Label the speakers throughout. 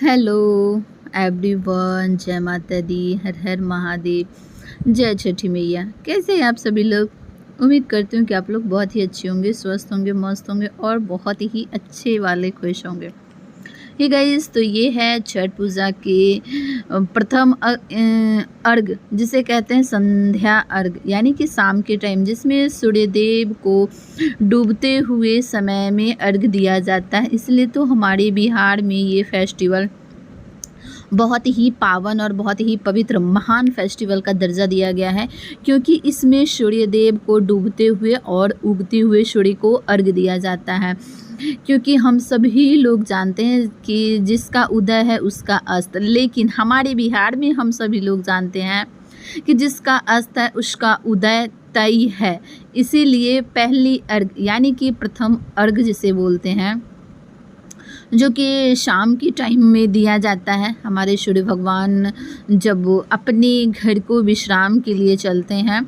Speaker 1: Hello everyone, जय माता दी, हर हर महादेव, जय छठी मैया। कैसे हैं आप सभी लोग? उम्मीद करती हूँ कि आप लोग बहुत ही अच्छे होंगे, स्वस्थ होंगे, मस्त होंगे और बहुत ही अच्छे वाले खुश होंगे। हे गाइस, तो ये है छठ पूजा के प्रथम अर्घ, जिसे कहते हैं संध्या अर्घ, यानी कि शाम के टाइम, जिसमें सूर्य देव को डूबते हुए समय में अर्घ दिया जाता है। इसलिए तो हमारे बिहार में ये फेस्टिवल बहुत ही पावन और बहुत ही पवित्र महान फेस्टिवल का दर्जा दिया गया है, क्योंकि इसमें सूर्य देव को डूबते हुए और उगते हुए सूर्य को अर्घ दिया जाता है। क्योंकि हम सभी लोग जानते हैं कि जिसका उदय है उसका अस्त, लेकिन हमारे बिहार में हम सभी लोग जानते हैं कि जिसका अस्त है उसका उदय तय है। इसीलिए पहली अर्घ यानी कि प्रथम अर्घ जिसे बोलते हैं, जो कि शाम की टाइम में दिया जाता है। हमारे सूर्य भगवान जब अपने घर को विश्राम के लिए चलते हैं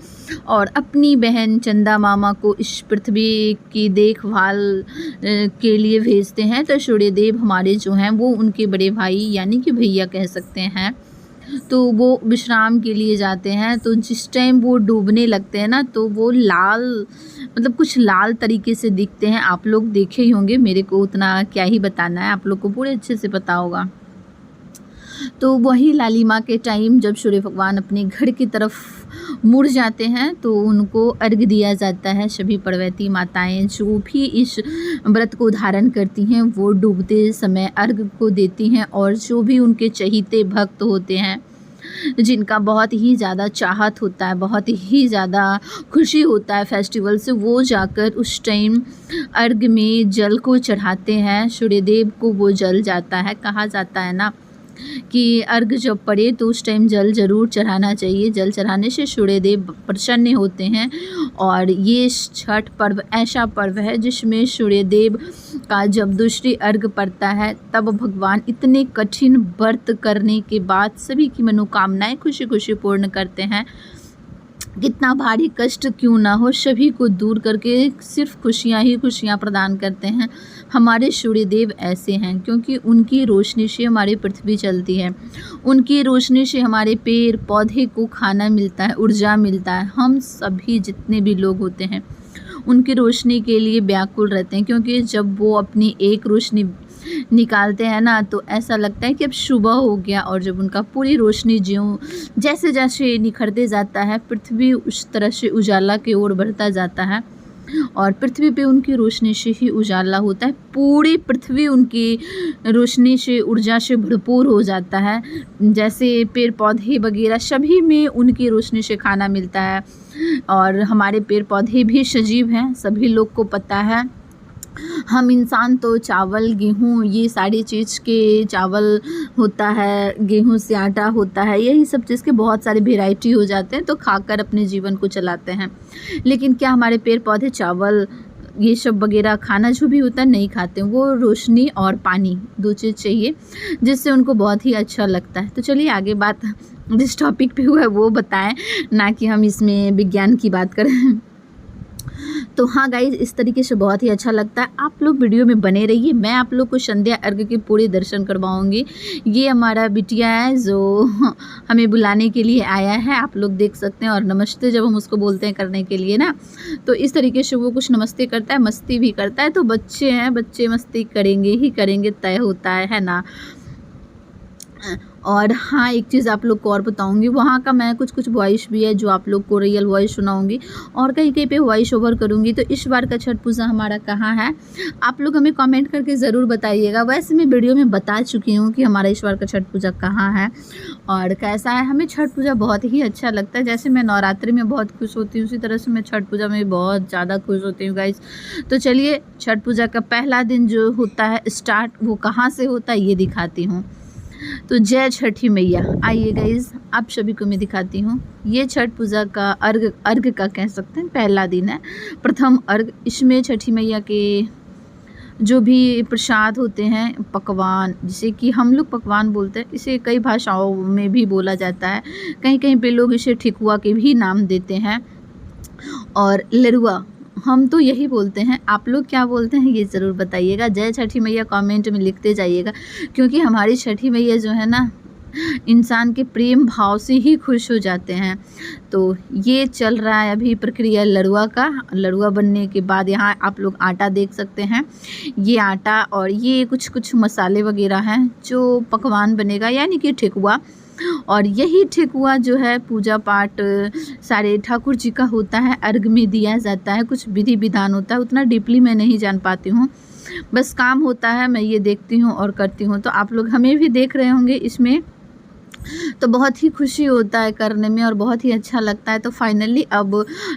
Speaker 1: और अपनी बहन चंदा मामा को इस पृथ्वी की देखभाल के लिए भेजते हैं, तो सूर्य देव हमारे जो हैं वो उनके बड़े भाई यानी कि भैया कह सकते हैं, तो वो विश्राम के लिए जाते हैं। तो जिस टाइम वो डूबने लगते हैं ना, तो वो लाल, मतलब कुछ लाल तरीके से दिखते हैं। आप लोग देखे ही होंगे, मेरे को उतना क्या ही बताना है, आप लोग को पूरे अच्छे से पता होगा। तो वही लालिमा के टाइम जब सूर्य भगवान अपने घर की तरफ मुड़ जाते हैं, तो उनको अर्घ दिया जाता है। सभी पर्वती माताएं जो भी इस व्रत को धारण करती हैं, वो डूबते समय अर्घ को देती हैं, और जो भी उनके चहीते भक्त होते हैं, जिनका बहुत ही ज़्यादा चाहत होता है, बहुत ही ज़्यादा खुशी होता है फेस्टिवल से, वो जाकर उस टाइम अर्घ में जल को चढ़ाते हैं। सूर्यदेव को वो जल जाता है, कहा जाता है ना कि अर्घ जब पड़े तो उस टाइम जल ज़रूर चढ़ाना चाहिए। जल चढ़ाने से सूर्यदेव प्रसन्न होते हैं। और ये छठ पर्व ऐसा पर्व है जिसमें सूर्यदेव का जब दूसरी अर्घ पड़ता है, तब भगवान इतने कठिन व्रत करने के बाद सभी की मनोकामनाएं खुशी खुशी पूर्ण करते हैं। कितना भारी कष्ट क्यों ना हो, सभी को दूर करके सिर्फ खुशियाँ ही खुशियाँ प्रदान करते हैं। हमारे सूर्यदेव ऐसे हैं, क्योंकि उनकी रोशनी से हमारी पृथ्वी चलती है, उनकी रोशनी से हमारे पेड़ पौधे को खाना मिलता है, ऊर्जा मिलता है। हम सभी जितने भी लोग होते हैं उनकी रोशनी के लिए व्याकुल रहते हैं, क्योंकि जब वो अपनी एक रोशनी निकालते हैं ना, तो ऐसा लगता है कि अब सुबह हो गया। और जब उनका पूरी रोशनी ज्यों जैसे जैसे निखरते जाता है, पृथ्वी उस तरह से उजाला की ओर बढ़ता जाता है, और पृथ्वी पे उनकी रोशनी से ही उजाला होता है। पूरी पृथ्वी उनकी रोशनी से, ऊर्जा से भरपूर हो जाता है। जैसे पेड़ पौधे वगैरह सभी में उनकी रोशनी से खाना मिलता है, और हमारे पेड़ पौधे भी सजीव हैं, सभी लोग को पता है। हम इंसान तो चावल गेहूँ ये सारी चीज़ के, चावल होता है, गेहूँ से आटा होता है, यही सब चीज़ के बहुत सारे वेराइटी हो जाते हैं, तो खाकर अपने जीवन को चलाते हैं। लेकिन क्या हमारे पेड़ पौधे चावल ये सब वगैरह खाना जो भी होता है नहीं खाते हैं। वो रोशनी और पानी दो चीज़ चाहिए, जिससे उनको बहुत ही अच्छा लगता है। तो चलिए आगे बात जिस टॉपिक पे हुआ है वो बताएं, ना कि हम इसमें विज्ञान की बात करें। तो हाँ गाइज, इस तरीके से बहुत ही अच्छा लगता है। आप लोग वीडियो में बने रहिए, मैं आप लोग को संध्या अर्घ के पूरे दर्शन करवाऊंगी। ये हमारा बिटिया है जो हमें बुलाने के लिए आया है, आप लोग देख सकते हैं। और नमस्ते जब हम उसको बोलते हैं करने के लिए ना, तो इस तरीके से वो कुछ नमस्ते करता है, मस्ती भी करता है। तो बच्चे हैं, बच्चे मस्ती करेंगे ही करेंगे, तय होता है ना। और हाँ, एक चीज़ आप लोग को और बताऊंगी, वहाँ का मैं कुछ वॉइस भी है जो आप लोग को रियल वॉइस सुनाऊंगी, और कहीं कहीं पे वॉइस ओवर करूंगी। तो इस बार का छठ पूजा हमारा कहाँ है, आप लोग हमें कमेंट करके ज़रूर बताइएगा। वैसे मैं वीडियो में बता चुकी हूँ कि हमारा इस बार का छठ पूजा कहाँ है और कैसा है। हमें छठ पूजा बहुत ही अच्छा लगता है। जैसे मैं नवरात्रि में बहुत खुश होती हूँ, उसी तरह से मैं छठ पूजा में बहुत ज़्यादा खुश होती हूँ गाइस। तो चलिए, छठ पूजा का पहला दिन जो होता है स्टार्ट, वो कहाँ से होता है ये दिखाती हूँ। तो जय छठी मैया, आइए गाइज आप सभी को मैं दिखाती हूँ। ये छठ पूजा का अर्घ का कह सकते हैं पहला दिन है, प्रथम अर्घ। इसमें छठी मैया के जो भी प्रसाद होते हैं, पकवान, जिसे कि हम लोग पकवान बोलते हैं, इसे कई भाषाओं में भी बोला जाता है। कहीं कहीं पे लोग इसे ठेकुआ के भी नाम देते हैं। और लरुआ, हम तो यही बोलते हैं, आप लोग क्या बोलते हैं ये ज़रूर बताइएगा। जय छठी मैया कमेंट में लिखते जाइएगा, क्योंकि हमारी छठी मैया जो है ना, इंसान के प्रेम भाव से ही खुश हो जाते हैं। तो ये चल रहा है अभी प्रक्रिया लड़ुआ का। लड़ुआ बनने के बाद यहाँ आप लोग आटा देख सकते हैं, ये आटा और ये कुछ कुछ मसाले वगैरह हैं जो पकवान बनेगा, यानी कि ठेकुआ। और यही ठेकुआ जो है पूजा पाठ सारे ठाकुर जी का होता है, अर्घ में दिया जाता है, कुछ विधि विधान होता है, उतना डीपली मैं नहीं जान पाती हूँ, बस काम होता है, मैं ये देखती हूँ और करती हूँ। तो आप लोग हमें भी देख रहे होंगे इसमें, तो बहुत ही खुशी होता है करने में और बहुत ही अच्छा लगता है। तो फाइनली अब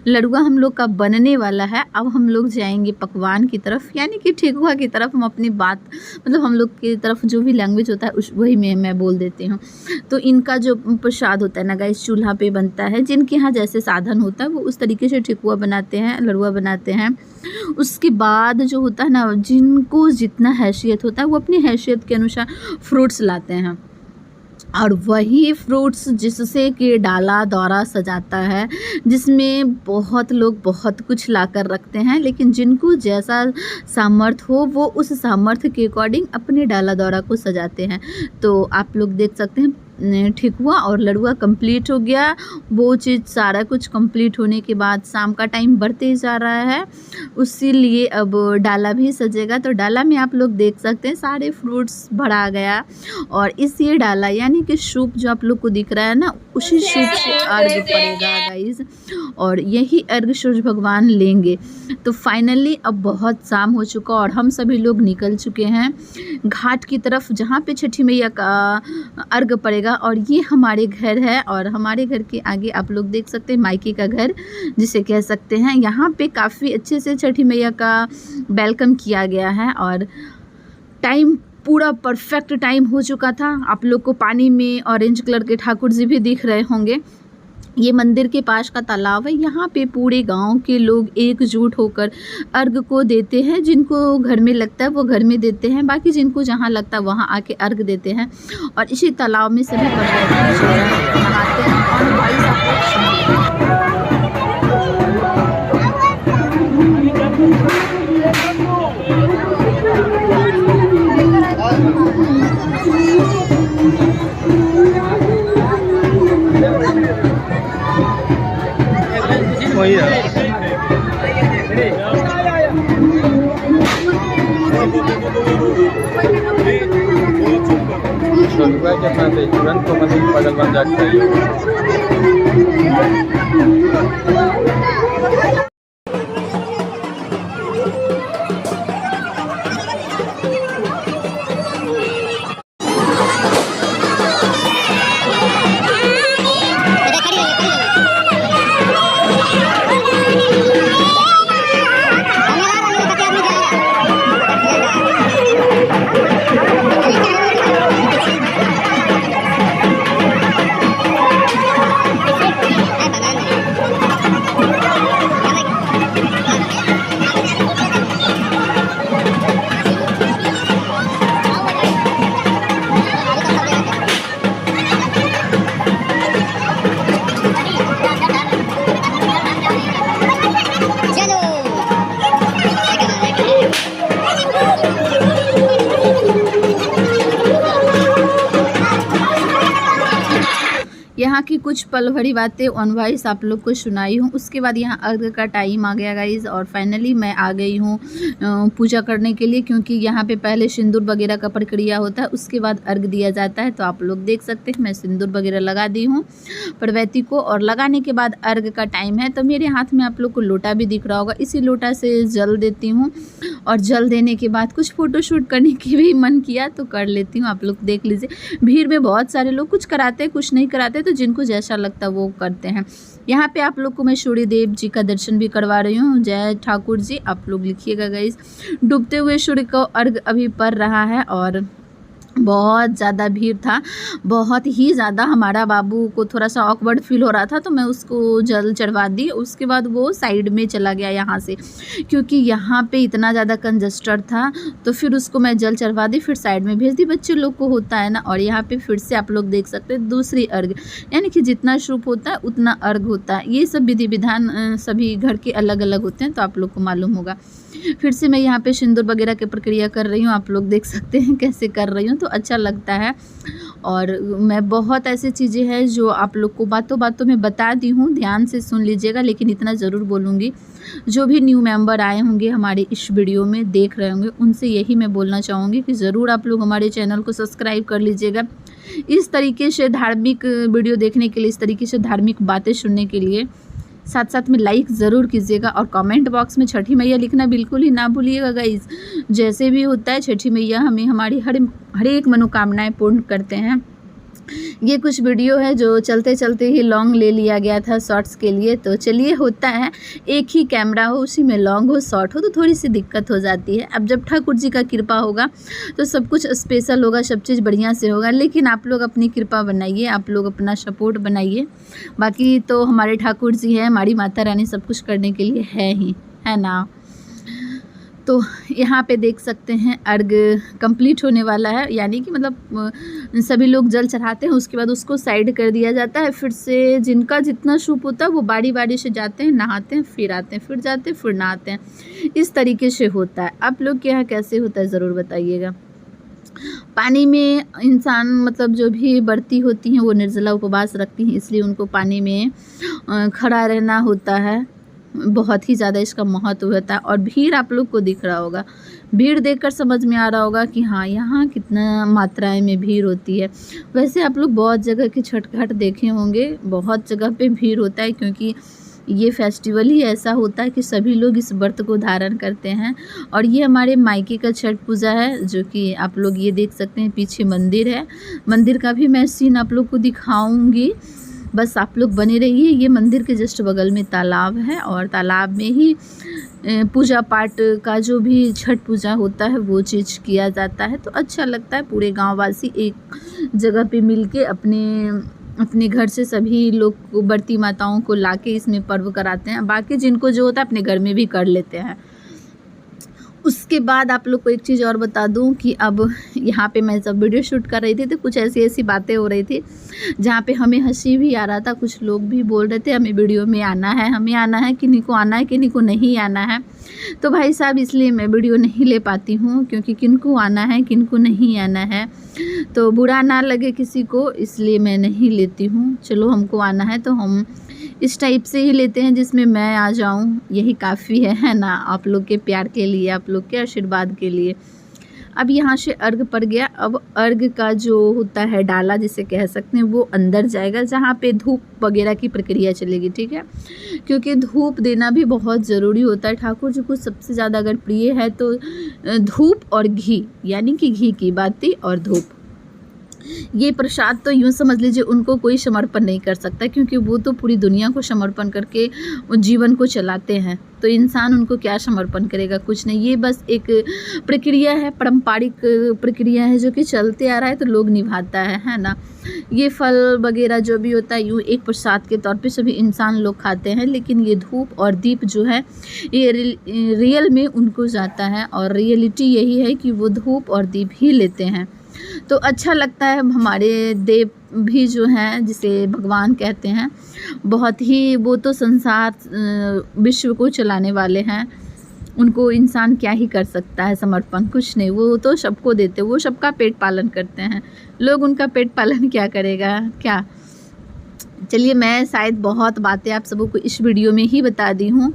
Speaker 1: लड़ुआ हम लोग का बनने वाला है। अब हम लोग जाएंगे पकवान की तरफ, यानी कि ठेकुआ की तरफ। हम अपनी बात मतलब हम लोग की तरफ जो भी लैंग्वेज होता है उस वही में मैं बोल देती हूँ। तो इनका जो प्रसाद होता है ना गाइस, चूल्हा पे बनता है, जिनके यहाँ जैसे साधन होता है वो उस तरीके से ठेकुआ बनाते हैं, लड़ुआ बनाते हैं। उसके बाद जो होता है ना, जिनको जितना हैसियत होता है वो अपनी हैसियत के अनुसार फ्रूट्स लाते हैं, और वही फ्रूट्स जिससे कि डाला दौरा सजाता है, जिसमें बहुत लोग बहुत कुछ लाकर रखते हैं, लेकिन जिनको जैसा सामर्थ्य हो वो उस सामर्थ्य के अकॉर्डिंग अपने डाला दौरा को सजाते हैं। तो आप लोग देख सकते हैं ठेकुआ और लड़ुआ कंप्लीट हो गया। वो चीज़ सारा कुछ कंप्लीट होने के बाद शाम का टाइम बढ़ते जा रहा है, उसी लिए अब डाला भी सजेगा। तो डाला में आप लोग देख सकते हैं सारे फ्रूट्स भरा गया, और इस ये डाला यानी कि सूप जो आप लोग को दिख रहा है ना, उसी सूप से अर्घ पड़ेगा गाइज, और यही अर्घ सूर्य भगवान लेंगे। तो फाइनली अब बहुत शाम हो चुका और हम सभी लोग निकल चुके हैं घाट की तरफ, जहाँ पे छठी मैया का अर्घ पड़ेगा। और ये हमारे घर है, और हमारे घर के आगे आप लोग देख सकते हैं मायके का घर जिसे कह सकते हैं। यहाँ पे काफ़ी अच्छे से छठी मैया का वेलकम किया गया है, और टाइम पूरा परफेक्ट टाइम हो चुका था। आप लोग को पानी में ऑरेंज कलर के ठाकुर जी भी दिख रहे होंगे। ये मंदिर के पास का तालाब है, यहाँ पे पूरे गांव के लोग एकजुट होकर अर्घ को देते हैं। जिनको घर में लगता है वो घर में देते हैं, बाकी जिनको जहाँ लगता है वहाँ आके अर्घ देते हैं। और इसी तालाब में सभी नहाते हैं। और भाई
Speaker 2: वही है। के साथ तुरंत तो मतलब बगल बन जाता है। यहाँ की कुछ पल भरी बातें ऑन वॉइस आप लोग को सुनाई हूँ। उसके बाद यहाँ अर्घ का टाइम आ गया गाइज, और फाइनली मैं आ गई हूँ पूजा करने के लिए, क्योंकि यहाँ पे पहले सिंदूर वगैरह का प्रक्रिया होता है, उसके बाद अर्घ दिया जाता है। तो आप लोग देख सकते हैं मैं सिंदूर वगैरह लगा दी हूँ प्रवैती को, और लगाने के बाद अर्घ का टाइम है। तो मेरे हाथ में आप लोग को लोटा भी दिख रहा होगा, इसी लोटा से जल देती हूँ, और जल देने के बाद कुछ फ़ोटोशूट करने की भी मन किया तो कर लेती हूँ। आप लोग देख लीजिए, भीड़ में बहुत सारे लोग कुछ कराते हैं कुछ नहीं कराते, तो जिनको जैसा लगता है वो करते हैं। यहाँ पे आप लोग को मैं सूर्य देव जी का दर्शन भी करवा रही हूँ। जय ठाकुर जी आप लोग लिखिएगा गाइस। डूबते हुए सूर्य को अर्घ अभी पड़ रहा है, और बहुत ज़्यादा भीड़ था, बहुत ही ज़्यादा। हमारा बाबू को थोड़ा सा ऑकवर्ड फील हो रहा था तो मैं उसको जल चढ़वा दी। उसके बाद वो साइड में चला गया यहाँ से, क्योंकि यहाँ पे इतना ज़्यादा कंजस्टेड था, तो फिर उसको मैं जल चढ़वा दी, फिर साइड में भेज दी। बच्चे लोग को होता है ना। और यहाँ पे फिर से आप लोग देख सकते हैं दूसरी अर्घ, यानी कि जितना शुभ होता है उतना अर्घ होता है। ये सब विधि विधान सभी घर के अलग अलग होते हैं, तो आप लोग को मालूम होगा। फिर से मैं यहाँ पे सिंदूर वगैरह की प्रक्रिया कर रही हूँ, आप लोग देख सकते हैं कैसे कर रही हूँ, तो अच्छा लगता है। और मैं बहुत ऐसी चीज़ें हैं जो आप लोग को बातों बातों में बता दी हूँ, ध्यान से सुन लीजिएगा। लेकिन इतना ज़रूर बोलूँगी, जो भी न्यू मेंबर आए होंगे हमारे इस वीडियो में देख रहे होंगे, उनसे यही मैं बोलना चाहूँगी कि ज़रूर आप लोग हमारे चैनल को सब्सक्राइब कर लीजिएगा। इस तरीके से धार्मिक वीडियो देखने के लिए, इस तरीके से धार्मिक बातें सुनने के लिए। साथ साथ में लाइक ज़रूर कीजिएगा और कमेंट बॉक्स में छठी मैया लिखना बिल्कुल ही ना भूलिएगा गाइस। जैसे भी होता है, छठी मैया हमें हमारी हर एक मनोकामनाएं पूर्ण करते हैं। ये कुछ वीडियो है जो चलते चलते ही लॉन्ग ले लिया गया था शॉर्ट्स के लिए। तो चलिए, होता है, एक ही कैमरा हो, उसी में लॉन्ग हो शॉर्ट हो तो थोड़ी सी दिक्कत हो जाती है। अब जब ठाकुर जी का कृपा होगा तो सब कुछ स्पेशल होगा, सब चीज़ बढ़िया से होगा। लेकिन आप लोग अपनी कृपा बनाइए, आप लोग अपना सपोर्ट बनाइए। बाकी तो हमारे ठाकुर जी हैं, हमारी माता रानी सब कुछ करने के लिए है ही, है ना। तो यहाँ पे देख सकते हैं अर्घ कंप्लीट होने वाला है, यानी कि मतलब सभी लोग जल चढ़ाते हैं, उसके बाद उसको साइड कर दिया जाता है। फिर से जिनका जितना शुभ होता है वो बारी बारी से जाते हैं, नहाते हैं, फिर आते हैं, फिर जाते हैं, फिर नहाते हैं। इस तरीके से होता है। आप लोग के यहाँ कैसे होता है ज़रूर बताइएगा। पानी में इंसान मतलब जो भी व्रती होती हैं वो निर्जला उपवास रखती हैं, इसलिए उनको पानी में खड़ा रहना होता है। बहुत ही ज़्यादा इसका महत्व होता है। और भीड़ आप लोग को दिख रहा होगा, भीड़ देखकर समझ में आ रहा होगा कि हाँ, यहाँ कितना मात्राएं में भीड़ होती है। वैसे आप लोग बहुत जगह के छठ घाट देखे होंगे, बहुत जगह पे भीड़ होता है, क्योंकि ये फेस्टिवल ही ऐसा होता है कि सभी लोग इस व्रत को धारण करते हैं। और ये हमारे मायके का छठ पूजा है, जो कि आप लोग ये देख सकते हैं। पीछे मंदिर है, मंदिर का भी मैं सीन आप लोग को दिखाऊंगी, बस आप लोग बने रहिए। ये मंदिर के जस्ट बगल में तालाब है, और तालाब में ही पूजा पाठ का जो भी छठ पूजा होता है वो चीज़ किया जाता है। तो अच्छा लगता है, पूरे गाँव वासी एक जगह पे मिलके अपने घर से सभी लोग बढ़ती माताओं को लाके इसमें पर्व कराते हैं। बाकी जिनको जो होता है अपने घर में भी कर लेते हैं। उसके बाद आप लोग को एक चीज़ और बता दूं कि अब यहाँ पे मैं जब वीडियो शूट कर रही थी तो कुछ ऐसी बातें हो रही थी जहाँ पे हमें हंसी भी आ रहा था। कुछ लोग भी बोल रहे थे हमें वीडियो में आना है, हमें आना है, किन्हीं को आना है, किन्हीं को नहीं आना है। तो भाई साहब, इसलिए मैं वीडियो नहीं ले पाती हूँ, क्योंकि किनको आना है, किनको नहीं आना है, तो बुरा ना लगे किसी को, इसलिए मैं नहीं लेती हूँ। चलो, हमको आना है तो हम इस टाइप से ही लेते हैं जिसमें मैं आ जाऊं, यही काफ़ी है ना। आप लोग के प्यार के लिए, आप लोग के आशीर्वाद के लिए। अब यहाँ से अर्घ पड़ गया। अब अर्घ का जो होता है डाला जिसे कह सकते हैं, वो अंदर जाएगा जहाँ पे धूप वगैरह की प्रक्रिया चलेगी, ठीक है। क्योंकि धूप देना भी बहुत ज़रूरी होता है। ठाकुर जी को सबसे ज़्यादा अगर प्रिय है तो धूप और घी, यानी कि घी की बाती और धूप। ये प्रसाद तो यूँ समझ लीजिए उनको कोई समर्पण नहीं कर सकता, क्योंकि वो तो पूरी दुनिया को समर्पण करके जीवन को चलाते हैं। तो इंसान उनको क्या समर्पण करेगा, कुछ नहीं। ये बस एक प्रक्रिया है, पारंपरिक प्रक्रिया है जो कि चलते आ रहा है, तो लोग निभाता है ना। ये फल वगैरह जो भी होता है यूँ एक प्रसाद के तौर पे सभी इंसान लोग खाते हैं, लेकिन ये धूप और दीप जो है ये रियल में उनको जाता है। और रियलिटी यही है कि वो धूप और दीप ही लेते हैं। तो अच्छा लगता है। हमारे देव भी जो हैं, जिसे भगवान कहते हैं, बहुत ही, वो तो संसार विश्व को चलाने वाले हैं। उनको इंसान क्या ही कर सकता है समर्पण, कुछ नहीं। वो तो सबको देते, वो सबका पेट पालन करते हैं। लोग उनका पेट पालन क्या करेगा, क्या। चलिए, मैं शायद बहुत बातें आप सबको को इस वीडियो में ही बता दी हूँ।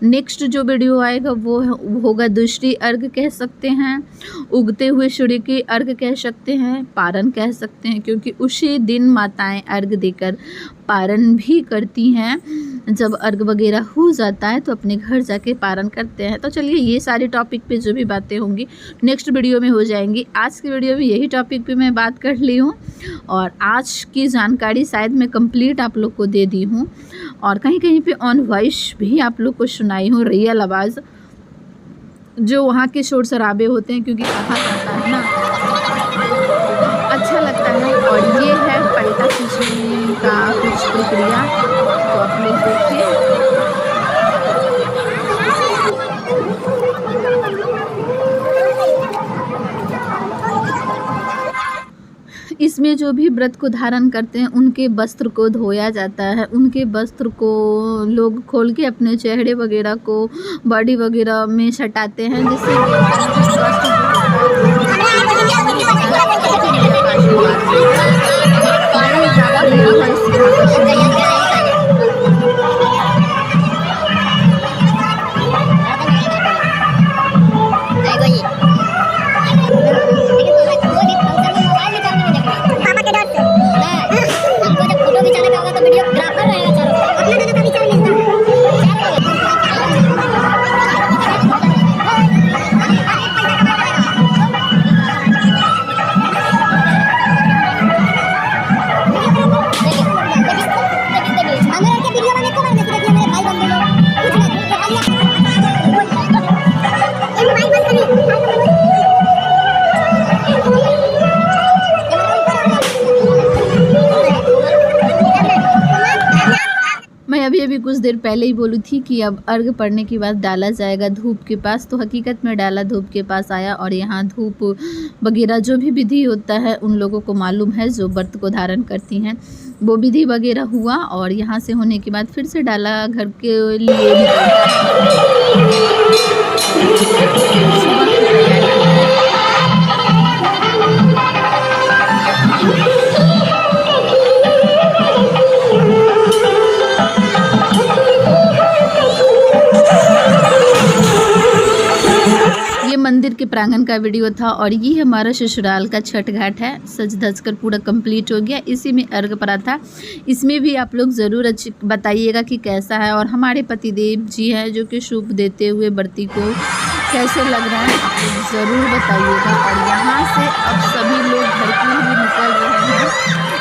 Speaker 2: नेक्स्ट जो वीडियो आएगा वो होगा दूसरी अर्घ कह सकते हैं, उगते हुए सूर्य की अर्घ कह सकते हैं, पारण कह सकते हैं, क्योंकि उसी दिन माताएं अर्घ देकर पारण भी करती हैं। जब अर्घ वगैरह हो जाता है तो अपने घर जाके पारण करते हैं। तो चलिए, ये सारे टॉपिक पे जो भी बातें होंगी नेक्स्ट वीडियो में हो जाएंगी। आज की वीडियो में यही टॉपिक पे मैं बात कर ली हूँ, और आज की जानकारी शायद मैं कंप्लीट आप लोग को दे दी हूँ, और कहीं कहीं पे ऑन वॉइस भी आप लोग को सुनाई हूँ, रियल आवाज़। जो वहाँ के शोर शराबे होते हैं, क्योंकि कहा जाता है ना इसमें जो भी व्रत को धारण करते हैं उनके वस्त्र को धोया जाता है, उनके वस्त्र को लोग खोल के अपने चेहरे वगैरह को, बॉडी वगैरह में सटाते हैं, जिससे उनके स्वास्थ्य जो मैं अभी कुछ देर पहले ही बोली थी कि अब अर्घ पड़ने के बाद डाला जाएगा धूप के पास, तो हकीकत में डाला धूप के पास आया और यहाँ धूप वगैरह जो भी विधि होता है उन लोगों को मालूम है जो व्रत को धारण करती हैं, वो विधि वगैरह हुआ और यहाँ से होने के बाद फिर से डाला घर के लिए मंदिर के प्रांगण का वीडियो था और ये हमारा ससुराल का छठ घाट है, सज धज कर पूरा कंप्लीट हो गया। इसी में अर्घ पड़ा था, इसमें भी आप लोग ज़रूर अच्छी बताइएगा कि कैसा है और हमारे पतिदेव जी हैं जो कि शुभ देते हुए व्रती को कैसे लग रहा है आप लोग ज़रूर बताइएगा। और यहाँ से अब सभी लोग घर के लिए निकल रहे हैं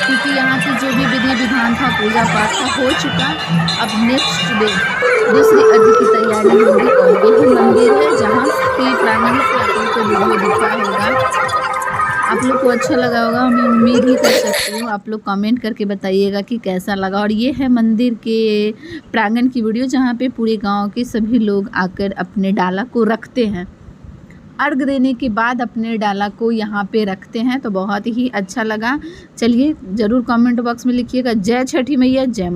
Speaker 2: क्योंकि यहाँ की जो भी विधि विधान था पूजा पाठ का हो चुका, अब नेक्स्ट डे दूसरी अर्घ की तैयारी होगी। और यही मंदिर है जहाँ के प्रांगण से आप लोग को वीडियो दिखा होगा, आप लोग को अच्छा लगा होगा, मैं उम्मीद ही कर सकती हूँ। आप लोग कमेंट करके बताइएगा कि कैसा लगा। और ये है मंदिर के प्रांगण की वीडियो जहाँ पे पूरे गांव के सभी लोग आकर अपने डाला को रखते हैं, अर्घ देने के बाद अपने डाला को यहाँ पे रखते हैं, तो बहुत ही अच्छा लगा। चलिए ज़रूर कमेंट बॉक्स में लिखिएगा जय छठी मैया, जय माँ।